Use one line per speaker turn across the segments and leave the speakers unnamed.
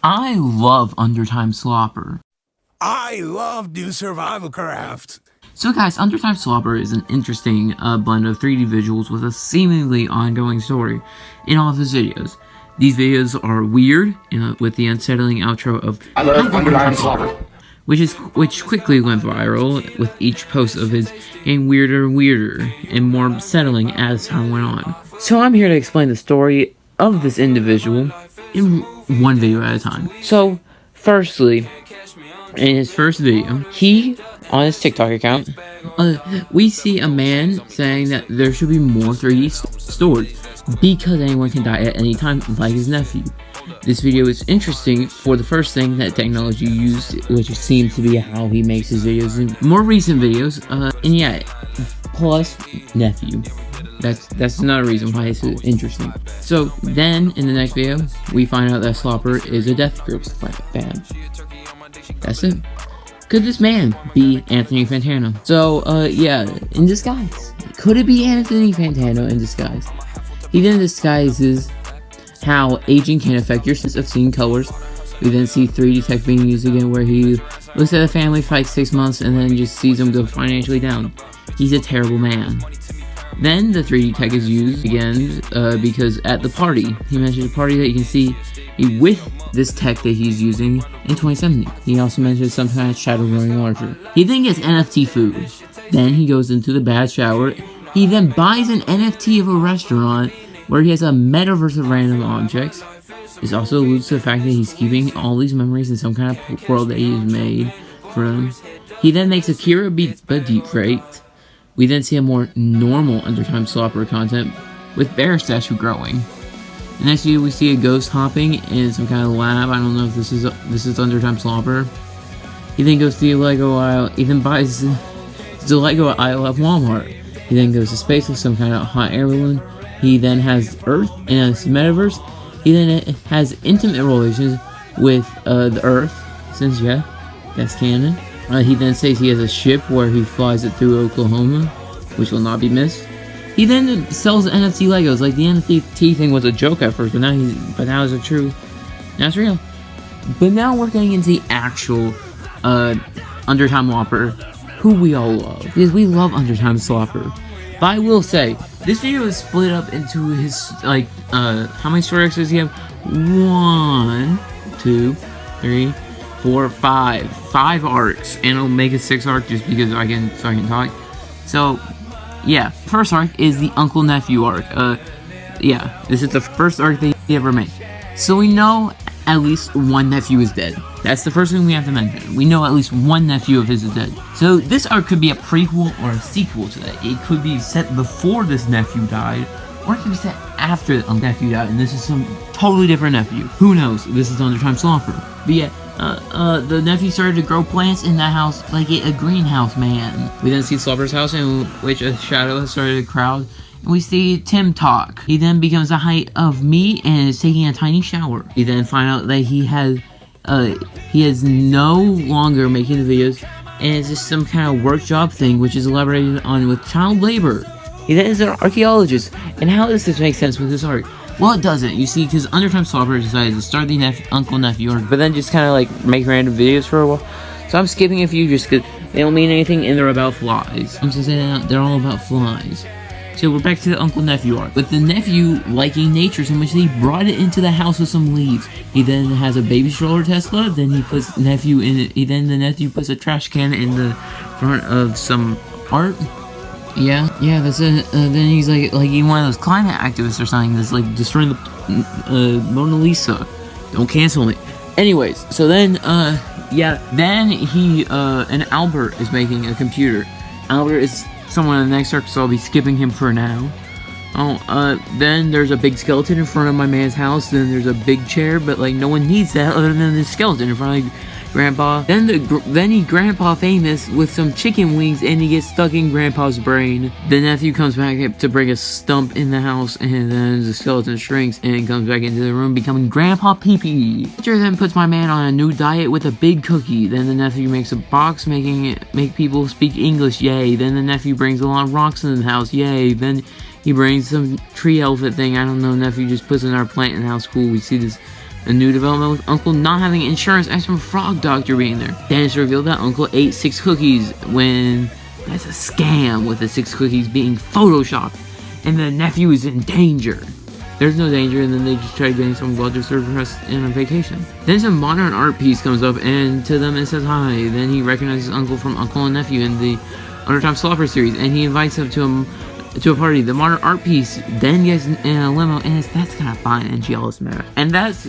I love Undertime Slopper.
I love new survival craft.
So guys, Undertime Slopper is an interesting blend of 3D visuals with a seemingly ongoing story in all of his videos. These videos are weird, with the unsettling outro of
I love Undertime Slopper,
which quickly went viral, with each post of his getting weirder and weirder and more unsettling as time went on. So I'm here to explain the story of this individual in one video at a time. So, firstly, in his first video, on his TikTok account, we see a man saying that there should be more 3D stores because anyone can die at any time, like his nephew. This video is interesting for the first thing that technology used, which seems to be how he makes his videos in more recent videos, and yeah, plus nephew. That's another reason why it's interesting. So then, in the next video, we find out that Slopper is a Death Grips fan. That's it. Could this man be Anthony Fantano? So, yeah, in disguise. Could it be Anthony Fantano in disguise? He then disguises how aging can affect your sense of seeing colors. We then see 3D tech being used again, where he looks at a family for like 6 months and then just sees them go financially down. He's a terrible man. Then the 3D tech is used again because at the party, he mentioned a party that you can see with this tech that he's using in 2017. He also mentioned some kind of shadow growing larger. He then gets NFT food. Then he goes into the bad shower. He then buys an NFT of a restaurant where he has a metaverse of random objects. This also alludes to the fact that he's keeping all these memories in some kind of world that he has made for him. He then makes Akira deep faked. We then see a more normal Undertime Slopper content with bear statue growing. The next video we see a ghost hopping in some kind of lab. I don't know if this is Undertime Slopper. He then goes to the Lego aisle. He then buys the Lego aisle at Walmart. He then goes to space with some kind of hot air balloon. He then has Earth in his metaverse. He then has intimate relations with the Earth, since yeah, that's canon. He then says he has a ship where he flies it through Oklahoma, which will not be missed. He then sells NFT Legos. Like, the NFT thing was a joke at first, but now it's true. Now it's real. But now we're getting into the actual Undertime Slopper, who we all love, because we love Undertime Slopper. But I will say, this video is split up into his, like, how many story arcs does he have? 1, 2, 3, 4, 5. 5 arcs, and I'll make a 6th arc just because I can talk. So, yeah, first arc is the Uncle Nephew arc. Yeah, this is the first arc that he ever made. So we know at least one nephew is dead. That's the first thing we have to mention. We know at least one nephew of his is dead. So this arc could be a prequel or a sequel to that. It could be set before this nephew died, or it could be set after the nephew died, and this is some totally different nephew. Who knows? This is Undertime Slopper. But yeah, the nephew started to grow plants in that house like a greenhouse man. We then see Slopper's house, in which a shadow has started to crowd, and we see Tim talk. He then becomes the height of me and is taking a tiny shower. We then find out that he is no longer making the videos, and it's just some kind of work job thing, which is elaborated on with child labor. He then is an archaeologist, and how does this make sense with this arc? Well, it doesn't, you see, because Undertime Slopper decided to start the Uncle Nephew arc, but then just kind of like make random videos for a while. So I'm skipping a few just because they don't mean anything and they're about flies. I'm just saying they're all about flies. So we're back to the Uncle Nephew arc, with the nephew liking nature so much that he brought it into the house with some leaves. He then has a baby stroller Tesla, then he puts nephew in it. The nephew puts a trash can in the front of some art. Yeah, that's it. Then he's like one of those climate activists or something that's like destroying the Mona Lisa. Don't cancel me. Anyways, so then then he and Albert is making a computer. Albert is someone in the next arc, so I'll be skipping him for now. Then there's a big skeleton in front of my man's house. Then there's a big chair, but like no one needs that other than the skeleton in front of Grandpa. Then he Grandpa famous with some chicken wings, and he gets stuck in Grandpa's brain. The nephew comes back to bring a stump in the house, and then the skeleton shrinks and comes back into the room, becoming Grandpa Pee-Pee. Teacher then puts my man on a new diet with a big cookie. Then the nephew makes a box, making it make people speak English. Yay! Then the nephew brings a lot of rocks in the house. Yay! Then he brings some tree elephant thing. I don't know. Nephew just puts another plant in the house. Cool. We see this A new development with Uncle not having insurance and some frog doctor being there. Then it's revealed that Uncle ate 6 cookies when that's a scam, with the 6 cookies being photoshopped, and the nephew is in danger. There's no danger, and then they just try getting some well-deserved rest and a vacation. Then some modern art piece comes up, and to them it says hi. Then he recognizes Uncle from Uncle and Nephew in the Undertime Slopper series, and he invites them to a party. The modern art piece then gets in a limo, and that's kind of fun and jealous, man. And that's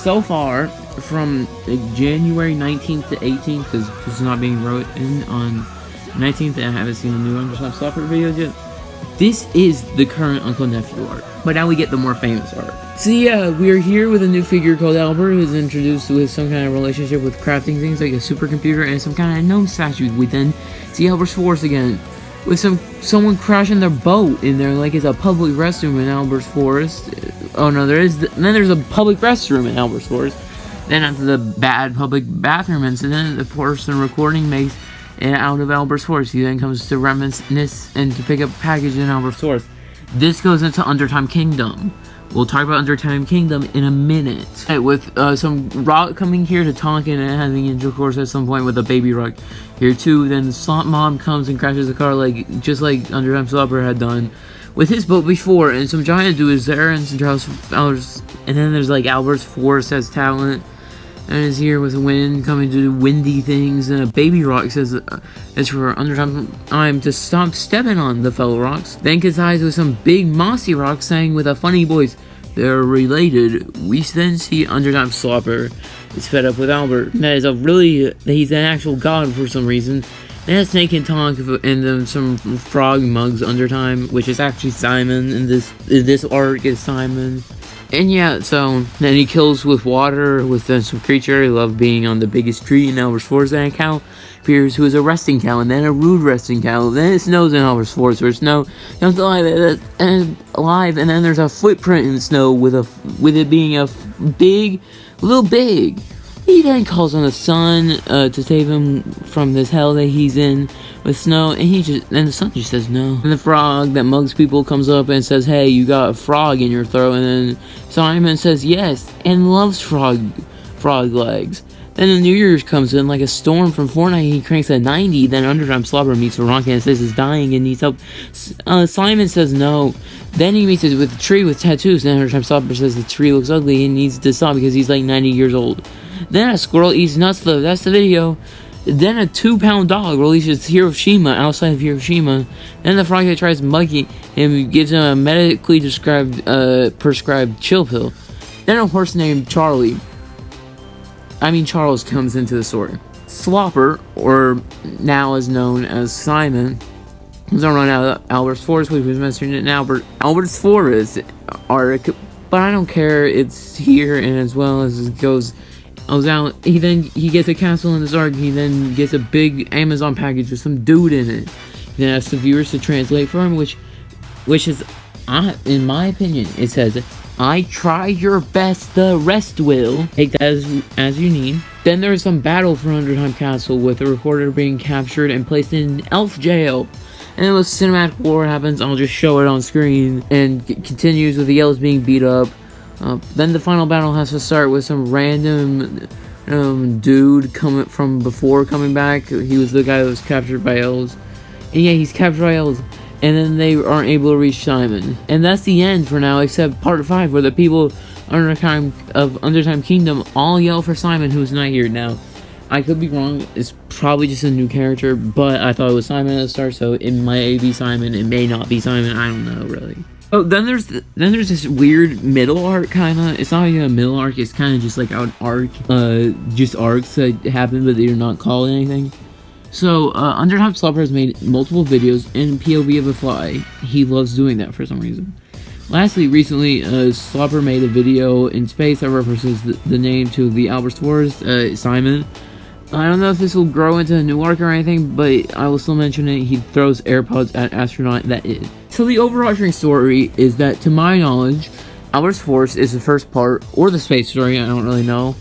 so far from January 19th to 18th, because this is not being wrote in on 19th, and I haven't seen the new Undertime Slopper videos yet. This is the current Uncle Nephew art, but now we get the more famous art. So yeah, we're here with a new figure called Albert, who is introduced with some kind of relationship with crafting things like a supercomputer and some kind of gnome statue. We then see Albert's forest again, with someone crashing their boat in there like it's a public restroom in Albert's forest. Oh no, then there's a public restroom in Albert's forest. Then after the bad public bathroom incident, the person recording makes it out of Albert's forest. He then comes to reminisce and to pick up a package in Albert's forest. This goes into Undertime Kingdom. We'll talk about Undertime Kingdom in a minute. With some rock coming here to talk and having intercourse at some point with a baby rock here too. Then the slot mom comes and crashes the car just like Undertime Slopper had done with his boat before. And some giant dude is there, and some Albert's, and then there's like Albert's forest has talent and is here with wind coming to do windy things, and a baby rock says it's for Undertime to stop stepping on the fellow rocks. Then gets eyes with some big mossy rocks saying with a funny voice, they're related. We then see Undertime Slopper is fed up with Albert. He's an actual god for some reason. Then a snake can talk, and then some frog mugs Undertime, which is actually Simon, in this arc is Simon. And yeah, so then he kills with water with some creature. He loved being on the biggest tree in Albert's forest. And a cow appears who is a resting cow, and then a rude resting cow. Then it snows in Albert's forest, where snow comes alive, and then there's a footprint in the snow with it being a little big. He then calls on the sun to save him from this hell that he's in with snow, and the sun just says no. And the frog that mugs people comes up and says, hey, you got a frog in your throat, and then Simon says yes, and loves frog legs. Then the New Year's comes in like a storm from Fortnite. He cranks a 90. Then Undertime Slopper meets Veronica and says he's dying and needs help. Simon says no. Then he meets it with a tree with tattoos. Then Undertime Slopper says the tree looks ugly and needs to stop because he's like 90 years old. Then a squirrel eats nuts though. That's the video. Then a 2-pound dog releases Hiroshima outside of Hiroshima. Then the frog that tries mugging him gives him a medically prescribed chill pill. Then a horse named Charles comes into the story. Slopper, or now as known as Simon, was run out of Albert's forest, which was mentioned in Albert's forest arc, but I don't care. It's here, and as well as it goes out, he gets a castle in this arc. He then gets a big Amazon package with some dude in it. He then asks the viewers to translate for him, which is, in my opinion, it says, I try your best, the rest will. Take that as you need. Then there's some battle for Undertime Castle with the recorder being captured and placed in elf jail. And then when cinematic war happens, I'll just show it on screen, and it continues with the elves being beat up. Then the final battle has to start with some random dude coming back. He was the guy that was captured by elves. And yeah, he's captured by elves. And then they aren't able to reach Simon. And that's the end for now, except part 5, where the people of Undertime Kingdom all yell for Simon, who's not here now. I could be wrong. It's probably just a new character, but I thought it was Simon at the start, so it might be Simon. It may not be Simon. I don't know, really. Oh, then there's this weird middle arc, kinda. It's not even a middle arc. It's kind of just like an arc, just arcs that happen, but they're not called anything. So, Undertime Slopper has made multiple videos in POV of a fly. He loves doing that for some reason. Lastly, recently, Slopper made a video in space that references the name to the Albert's forest, Simon. I don't know if this will grow into a new arc or anything, but I will still mention it. He throws AirPods at astronaut. That is. So the overarching story is that, to my knowledge, Albert's forest is the first part, or the space story. I don't really know.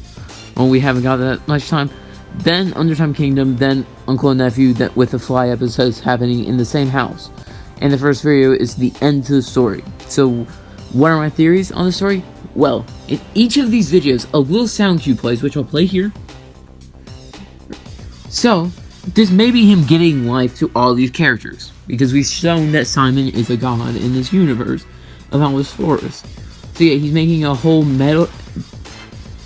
Well, we haven't got that much time. Then Undertime Kingdom, then Uncle and Nephew, that with the fly episodes happening in the same house. And the first video is the end to the story. So What are my theories on the story? Well, in each of these videos, a little sound cue plays, which I'll play here. So, this may be him giving life to all these characters, because we've shown that Simon is a god in this universe of Elvis Forest. So yeah, he's making a whole metal,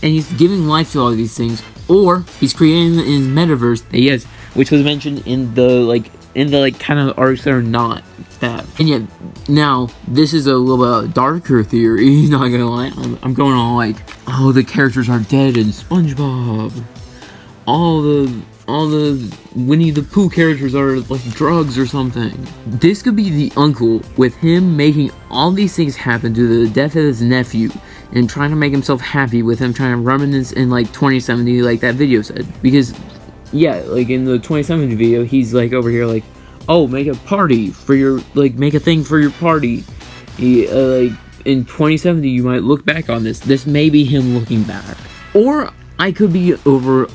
and he's giving life to all of these things, or he's creating his metaverse that he has, which was mentioned in the kind of arcs that are not that. And yet, now, this is a little bit darker theory, not gonna lie. I'm going on like, oh, the characters are dead in SpongeBob. All the Winnie the Pooh characters are like drugs or something. This could be the uncle with him making all these things happen to the death of his nephew and trying to make himself happy with him trying to reminisce in like 2070 like that video said. Because yeah, like in the 2070 video, he's like over here like, oh, make a party for your, like, make a thing for your party. Like, in 2070, you might look back on this. This may be him looking back. Or I could be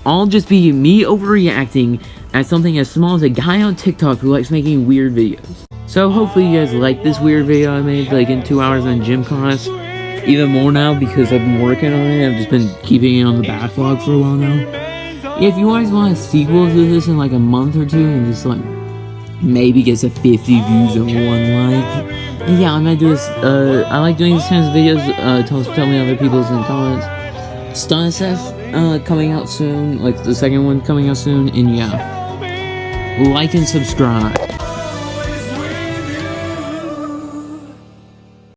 I'll just be me overreacting at something as small as a guy on TikTok who likes making weird videos. So hopefully you guys like this weird video I made, like, in 2 hours in gym class. Even more now because I've been working on it. I've just been keeping it on the backlog for a while now. Yeah, if you guys want a sequel to this in like a month or two and just like maybe gets a 50 views and 1 like, and yeah, I might do this. I like doing these kinds of videos. Tell me other people's in the comments. Stunna SF coming out soon, like the second one coming out soon, and yeah, like and subscribe.